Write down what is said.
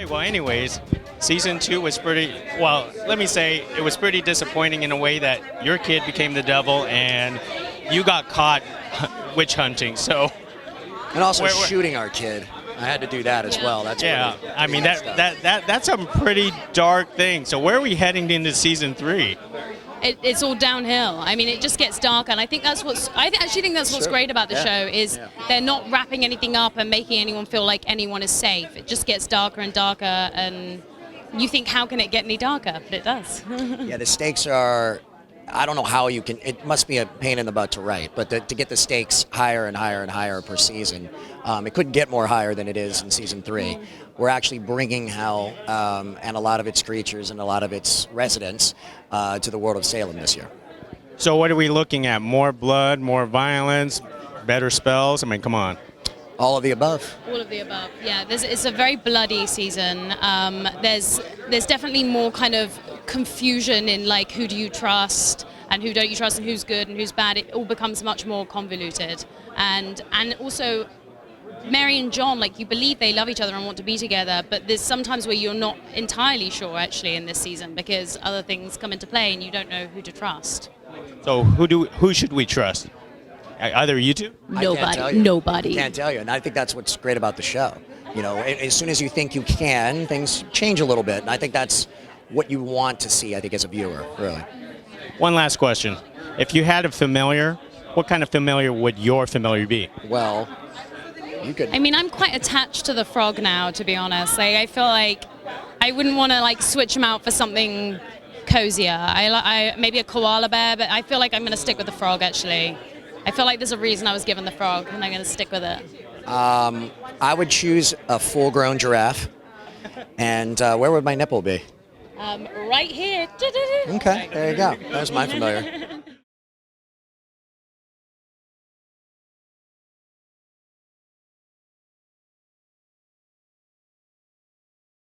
right. Well, anyways, season 2 was pretty. Well, let me say it was pretty disappointing in a way that your kid became the devil and you got caught witch hunting. So. And also shooting our kid. I had to do that as well. That's really I mean that's a pretty dark thing. So where are we heading into season 3? It's all downhill. I mean, it just gets darker, and I think that's actually think that's what's great about the show is they're not wrapping anything up and making anyone feel like anyone is safe. It just gets darker and darker, and you think, how can it get any darker? But it does. Yeah, the stakes are. I don't know how you can. It must be a pain in the butt to write, but to get the stakes higher and higher and higher per season, it couldn't get more higher than it is in season 3. We're actually bringing hell and a lot of its creatures and a lot of its residents to the world of Salem this year. So what are we looking at? More blood, more violence, better spells? I mean, come on. All of the above. All of the above. Yeah, it's a very bloody season. There's definitely more kind of confusion in like who do you trust and who don't you trust and who's good and who's bad. It all becomes much more convoluted, and also Mary and John, like, you believe they love each other and want to be together, but there's sometimes where you're not entirely sure actually in this season because other things come into play and you don't know who to trust. So who should we trust? Either you two? Nobody. I can't tell you, and I think that's what's great about the show. You know, as soon as you think you can, things change a little bit, and I think that's what you want to see, I think, as a viewer, really. One last question. If you had a familiar, what kind of familiar would your familiar be? Well, you could... I mean, I'm quite attached to the frog now, to be honest. Like, I feel like I wouldn't want to, like, switch him out for something cozier. I maybe a koala bear, but I feel like I'm going to stick with the frog, actually. I feel like there's a reason I was given the frog, and I'm going to stick with it. I would choose a full-grown giraffe. And where would my nipple be? Right here. Okay, there you go. That was my familiar.